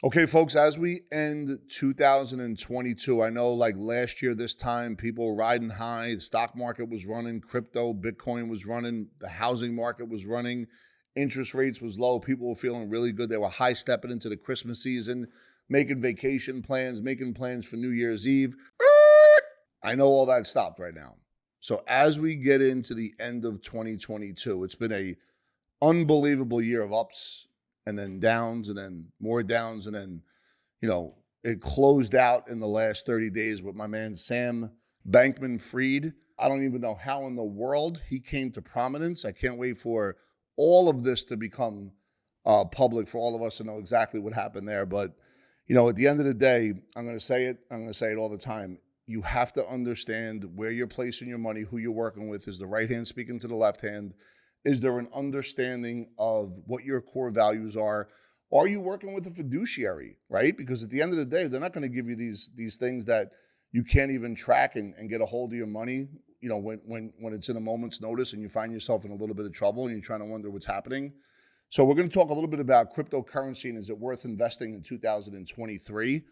Okay, folks, as we end 2022, I know like last year, this time, people were riding high. The stock market was running, crypto, Bitcoin was running, the housing market was running, interest rates was low. People were feeling really good. They were high stepping into the Christmas season, making vacation plans, making plans for New Year's Eve. I know all that stopped right now. So as we get into the end of 2022, it's been a unbelievable year of ups and then downs and then more downs. And then, it closed out in the last 30 days with my man, Sam Bankman Fried. I don't even know how in the world he came to prominence. I can't wait for all of this to become public for all of us to know exactly what happened there. But, at the end of the day, I'm going to say it all the time. You have to understand where you're placing your money, who you're working with. Is the right hand speaking to the left hand? Is there an understanding of what your core values are? Are you working with a fiduciary, right? Because at the end of the day, they're not going to give you these things that you can't even track and get a hold of your money, when it's in a moment's notice and you find yourself in a little bit of trouble and you're trying to wonder what's happening. So we're going to talk a little bit about cryptocurrency and is it worth investing in 2023?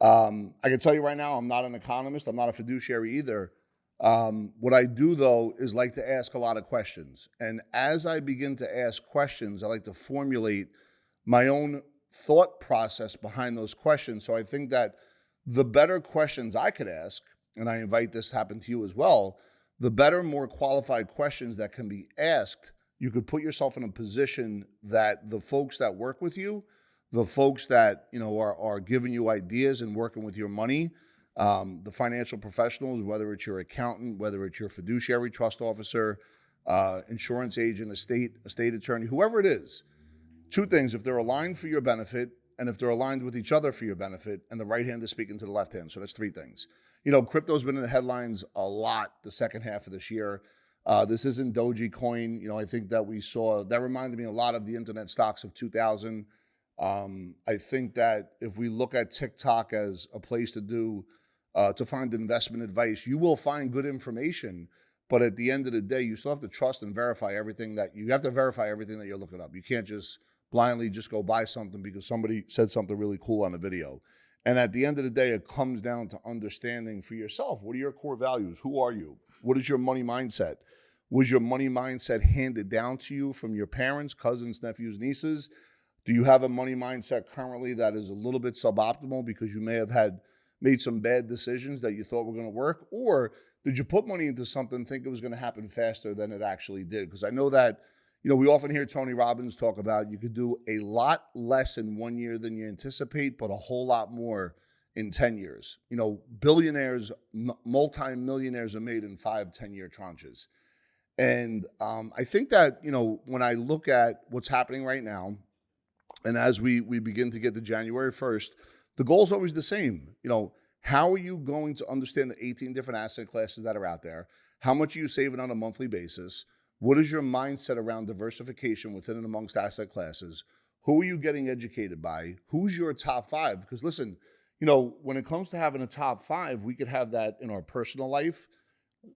I can tell you right now, I'm not an economist. I'm not a fiduciary either. What I do, though, is like to ask a lot of questions. And as I begin to ask questions, I like to formulate my own thought process behind those questions. So I think that the better questions I could ask, and I invite this to happen to you as well, the better, more qualified questions that can be asked, you could put yourself in a position that the folks that work with you, the folks that, are giving you ideas and working with your money, the financial professionals, whether it's your accountant, whether it's your fiduciary trust officer, insurance agent, estate attorney, whoever it is, two things: if they're aligned for your benefit and if they're aligned with each other for your benefit, and the right hand is speaking to the left hand. So that's three things. Crypto's been in the headlines a lot the second half of this year. This isn't Dogecoin. I think that we saw, that reminded me a lot of the internet stocks of 2000. I think that if we look at TikTok as a place to find investment advice, you will find good information. But at the end of the day, you still have to trust and verify everything that you're looking up. You can't just blindly just go buy something because somebody said something really cool on a video. And at the end of the day, it comes down to understanding for yourself, what are your core values? Who are you? What is your money mindset? Was your money mindset handed down to you from your parents, cousins, nephews, nieces? Do you have a money mindset currently that is a little bit suboptimal because you may have made some bad decisions that you thought were going to work? Or did you put money into something, think it was going to happen faster than it actually did? Because I know that, we often hear Tony Robbins talk about you could do a lot less in 1 year than you anticipate, but a whole lot more in 10 years. Billionaires, multi-millionaires are made in 5-10 year tranches. And I think that, when I look at what's happening right now, and as we begin to get to January 1st, the goal is always the same. How are you going to understand the 18 different asset classes that are out there? How much are you saving on a monthly basis? What is your mindset around diversification within and amongst asset classes? Who are you getting educated by? Who's your top five? Because listen, when it comes to having a top five, we could have that in our personal life.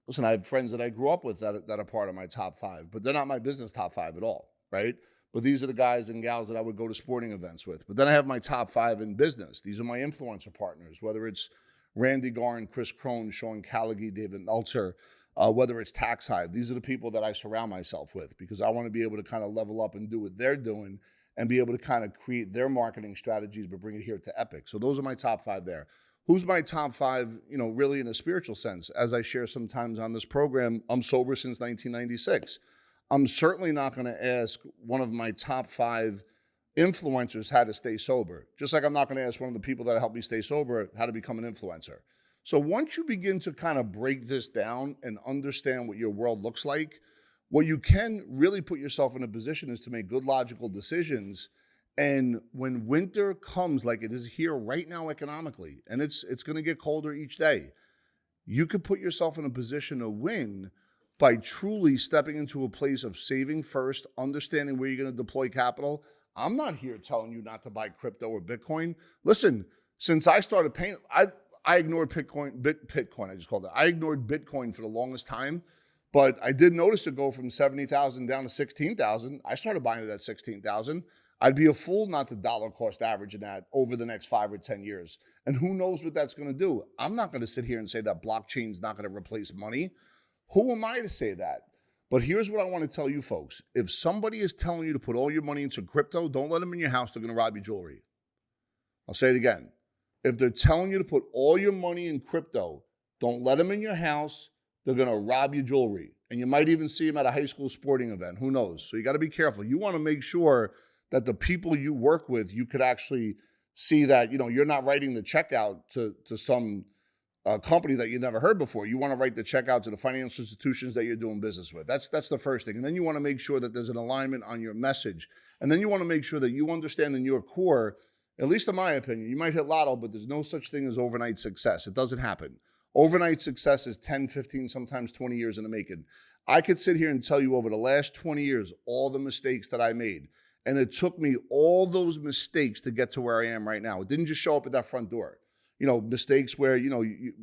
Listen, I have friends that I grew up with that are part of my top five, but they're not my business top five at all, right? But these are the guys and gals that I would go to sporting events with. But then I have my top five in business. These are my influencer partners, whether it's Randy Garn, Chris Crone, Sean Callaghy, David Meltzer, whether it's Tax Hive. These are the people that I surround myself with because I want to be able to kind of level up and do what they're doing and be able to kind of create their marketing strategies, but bring it here to Epic. So those are my top five there. Who's my top five, really in a spiritual sense? As I share sometimes on this program, I'm sober since 1996. I'm certainly not going to ask one of my top five influencers how to stay sober, just like I'm not going to ask one of the people that helped me stay sober how to become an influencer. So once you begin to kind of break this down and understand what your world looks like, what you can really put yourself in a position is to make good logical decisions. And when winter comes, like it is here right now economically, and it's going to get colder each day, you could put yourself in a position to win by truly stepping into a place of saving first, understanding where you're going to deploy capital. I'm not here telling you not to buy crypto or Bitcoin. Listen, since I started paying, I ignored Bitcoin, I just called it. I ignored Bitcoin for the longest time, but I did notice it go from 70,000 down to 16,000. I started buying it at 16,000. I'd be a fool not to dollar cost average in that over the next 5 or 10 years. And who knows what that's going to do? I'm not going to sit here and say that blockchain is not going to replace money. Who am I to say that? But here's what I want to tell you folks. If somebody is telling you to put all your money into crypto, don't let them in your house. They're going to rob your jewelry. I'll say it again. If they're telling you to put all your money in crypto, don't let them in your house. They're going to rob your jewelry. And you might even see them at a high school sporting event. Who knows? So you got to be careful. You want to make sure that the people you work with, you could actually see that, you're not writing the check out to some company that you never heard before. You want to write the check out to the financial institutions that you're doing business with. That's the first thing. And then you want to make sure that there's an alignment on your message. And then you want to make sure that you understand in your core, at least in my opinion, you might hit lotto, but there's no such thing as overnight success. It doesn't happen. Overnight success is 10, 15, sometimes 20 years in the making. I could sit here and tell you over the last 20 years, all the mistakes that I made. And it took me all those mistakes to get to where I am right now. It didn't just show up at that front door. Mistakes where,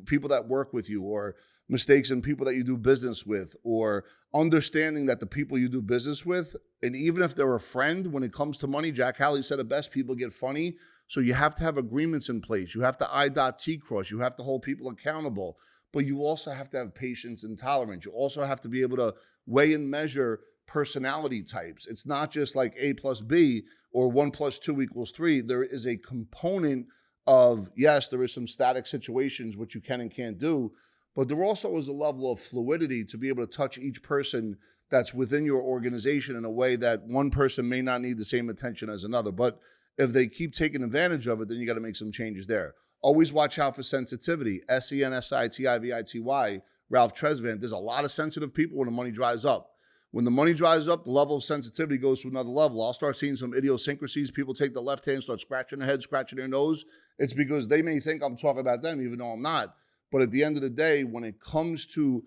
people that work with you, or mistakes in people that you do business with, or understanding that the people you do business with, and even if they're a friend, when it comes to money, Jack Haley said it best, people get funny. So you have to have agreements in place. You have to I.T cross. You have to hold people accountable. But you also have to have patience and tolerance. You also have to be able to weigh and measure personality types. It's not just like A plus B or 1 + 2 = 3. There is a component of, yes, there is some static situations which you can and can't do, but there also is a level of fluidity to be able to touch each person that's within your organization in a way that one person may not need the same attention as another. But if they keep taking advantage of it, then you got to make some changes there. Always watch out for sensitivity. SENSITIVITY, Ralph Tresvant. There's a lot of sensitive people when the money dries up. When the money dries up, the level of sensitivity goes to another level. I'll start seeing some idiosyncrasies. People take the left hand, start scratching their head, scratching their nose. It's because they may think I'm talking about them, even though I'm not. But at the end of the day, when it comes to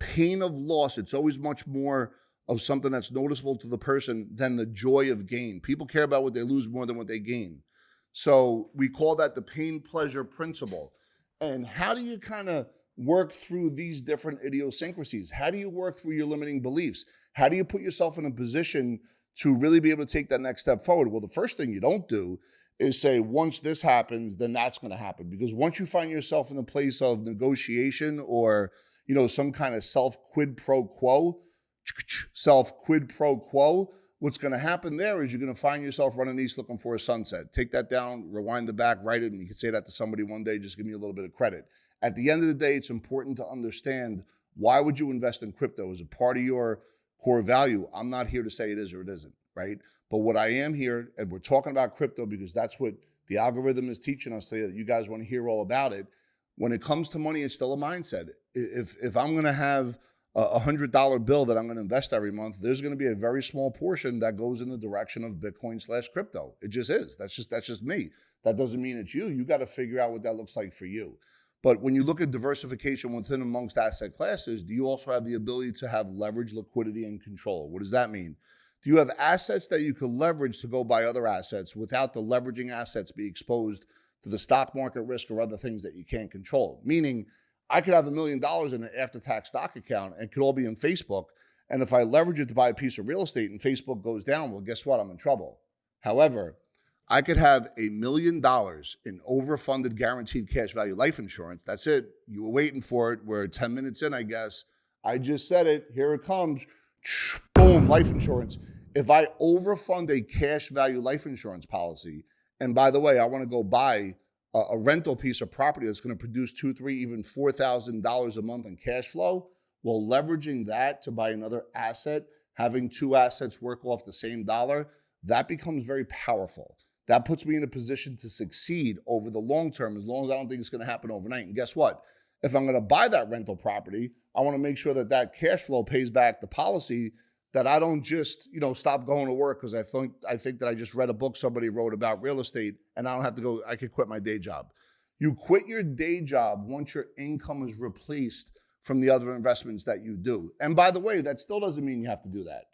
pain of loss, it's always much more of something that's noticeable to the person than the joy of gain. People care about what they lose more than what they gain. So we call that the pain-pleasure principle. And how do you kind of work through these different idiosyncrasies? How do you work through your limiting beliefs? How do you put yourself in a position to really be able to take that next step forward? Well, the first thing you don't do is say, once this happens, then that's going to happen. Because once you find yourself in the place of negotiation or, some kind of self-quid pro quo, what's going to happen there is you're going to find yourself running east looking for a sunset. Take that down, rewind it back, write it, and you can say that to somebody one day, just give me a little bit of credit. At the end of the day, it's important to understand, why would you invest in crypto? Is it part of your core value? I'm not here to say it is or it isn't, right? But what I am here, and we're talking about crypto because that's what the algorithm is teaching us today, that you guys want to hear all about it. When it comes to money, it's still a mindset. If I'm going to have a $100 bill that I'm going to invest every month, there's going to be a very small portion that goes in the direction of Bitcoin/crypto. It just is. That's just me. That doesn't mean it's you. You got to figure out what that looks like for you. But when you look at diversification within amongst asset classes, do you also have the ability to have leverage, liquidity, and control? What does that mean? Do you have assets that you could leverage to go buy other assets without the leveraging assets be exposed to the stock market risk or other things that you can't control? Meaning, I could have $1 million in an after-tax stock account and it could all be in Facebook. And if I leverage it to buy a piece of real estate and Facebook goes down, well, guess what? I'm in trouble. However, I could have $1 million in overfunded guaranteed cash value life insurance. That's it. You were waiting for it. We're 10 minutes in, I guess. I just said it. Here it comes. Boom, life insurance. If I overfund a cash value life insurance policy, and by the way, I want to go buy a rental piece of property that's going to produce $2,000, $3,000, even $4,000 a month in cash flow, well, leveraging that to buy another asset, having two assets work off the same dollar, that becomes very powerful. That puts me in a position to succeed over the long term, as long as I don't think it's going to happen overnight. And guess what? If I'm going to buy that rental property, I want to make sure that that cash flow pays back the policy, that I don't just, stop going to work because I think that I just read a book somebody wrote about real estate and I don't have to go, I could quit my day job. You quit your day job once your income is replaced from the other investments that you do. And by the way, that still doesn't mean you have to do that.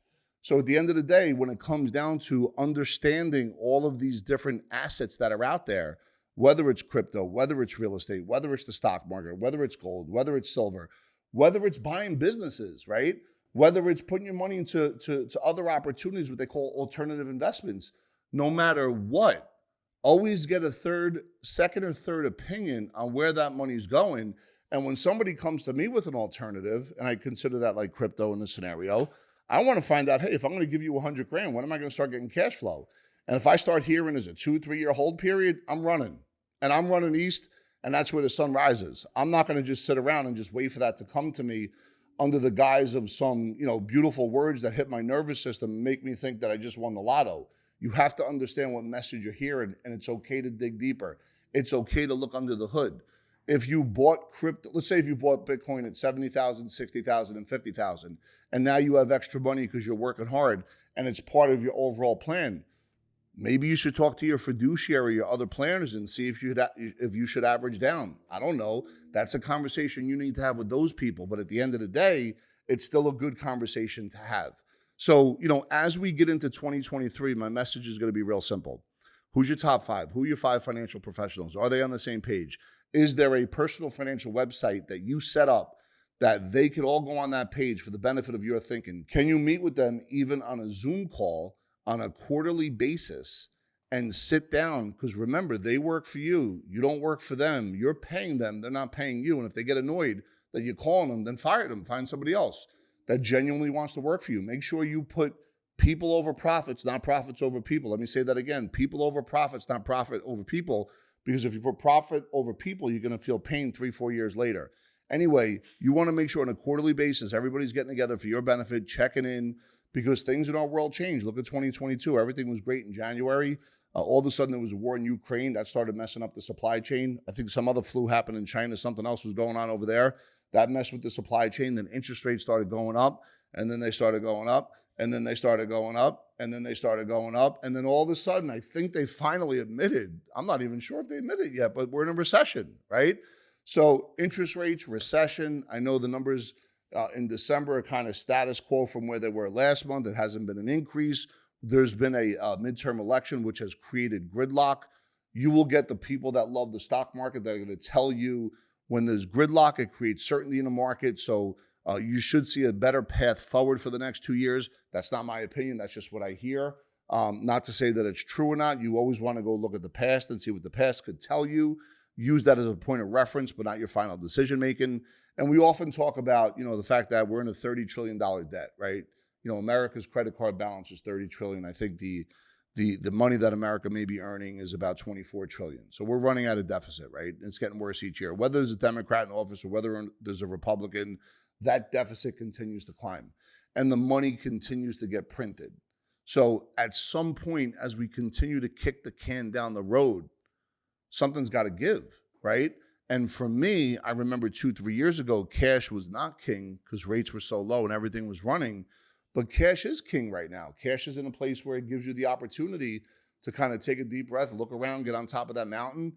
So at the end of the day, when it comes down to understanding all of these different assets that are out there, whether it's crypto, whether it's real estate, whether it's the stock market, whether it's gold, whether it's silver, whether it's buying businesses, right? Whether it's putting your money into other opportunities, what they call alternative investments, no matter what, always get a second or third opinion on where that money's going. And when somebody comes to me with an alternative, and I consider that like crypto in this scenario, I want to find out, hey, if I'm going to give you 100 grand, when am I going to start getting cash flow? And if I start hearing there's a 2-3 year hold period, I'm running. And I'm running east, and that's where the sun rises. I'm not going to just sit around and just wait for that to come to me under the guise of some, beautiful words that hit my nervous system and make me think that I just won the lotto. You have to understand what message you're hearing, and it's okay to dig deeper. It's okay to look under the hood. If you bought crypto, let's say if you bought Bitcoin at 70,000, 60,000, and 50,000, and now you have extra money because you're working hard and it's part of your overall plan, maybe you should talk to your fiduciary or other planners and see if you should average down. I don't know. That's a conversation you need to have with those people. But at the end of the day, it's still a good conversation to have. So, as we get into 2023, my message is going to be real simple. Who's your top 5? Who are your 5 financial professionals? Are they on the same page? Is there a personal financial website that you set up that they could all go on that page for the benefit of your thinking? Can you meet with them even on a Zoom call on a quarterly basis and sit down? Because remember, they work for you. You don't work for them. You're paying them. They're not paying you. And if they get annoyed that you're calling them, then fire them. Find somebody else that genuinely wants to work for you. Make sure you put people over profits, not profits over people. Let me say that again. People over profits, not profit over people. Because if you put profit over people, you're going to feel pain 3-4 years later. Anyway, you want to make sure on a quarterly basis, everybody's getting together for your benefit, checking in, because things in our world change. Look at 2022. Everything was great in January. All of a sudden, there was a war in Ukraine. That started messing up the supply chain. I think some other flu happened in China. Something else was going on over there. That messed with the supply chain. Then interest rates started going up, and then they started going up, and then they started going up, and then they started going up. And then all of a sudden, I think they finally admitted, I'm not even sure if they admitted yet, but we're in a recession, right? So interest rates, recession. I know the numbers in December are kind of status quo from where they were last month. It hasn't been an increase. There's been a midterm election, which has created gridlock. You will get the people that love the stock market that are going to tell you when there's gridlock, it creates certainty in the market. So you should see a better path forward for the next 2 years. That's not my opinion. That's just what I hear. Not to say that it's true or not. You always want to go look at the past and see what the past could tell you. Use that as a point of reference, but not your final decision making. And we often talk about, the fact that we're in a $30 trillion debt, right? America's credit card balance is $30 trillion. I think the money that America may be earning is about $24 trillion. So we're running at a deficit, right? It's getting worse each year. Whether there's a Democrat in office or whether there's a Republican, that deficit continues to climb and the money continues to get printed. So at some point, as we continue to kick the can down the road, something's got to give, right? And for me, I remember 2-3 years ago, cash was not king because rates were so low and everything was running. But cash is king right now. Cash is in a place where it gives you the opportunity to kind of take a deep breath, look around, get on top of that mountain,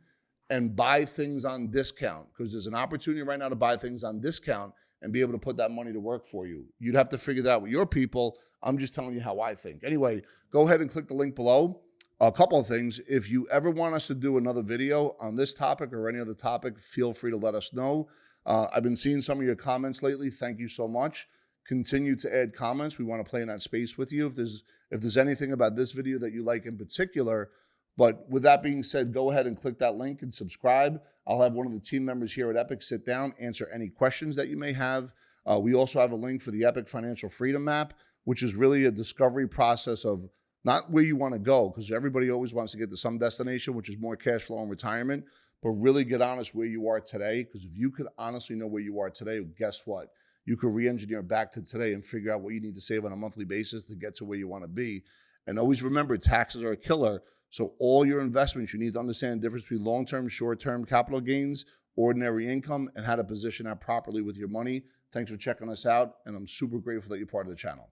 and buy things on discount. Because there's an opportunity right now to buy things on discount and be able to put that money to work for you. You'd have to figure that out with your people. I'm just telling you how I think. Anyway, go ahead and click the link below. A couple of things. If you ever want us to do another video on this topic or any other topic, feel free to let us know. I've been seeing some of your comments lately. Thank you so much. Continue to add comments. We want to play in that space with you. If there's anything about this video that you like in particular. But with that being said, go ahead and click that link and subscribe. I'll have one of the team members here at Epic sit down, answer any questions that you may have. We also have a link for the Epic Financial Freedom Map, which is really a discovery process of not where you want to go, because everybody always wants to get to some destination, which is more cash flow and retirement, but really get honest where you are today. Because if you could honestly know where you are today, guess what? You could re-engineer back to today and figure out what you need to save on a monthly basis to get to where you want to be. And always remember, taxes are a killer. So all your investments, you need to understand the difference between long-term, short-term capital gains, ordinary income, and how to position that properly with your money. Thanks for checking us out, and I'm super grateful that you're part of the channel.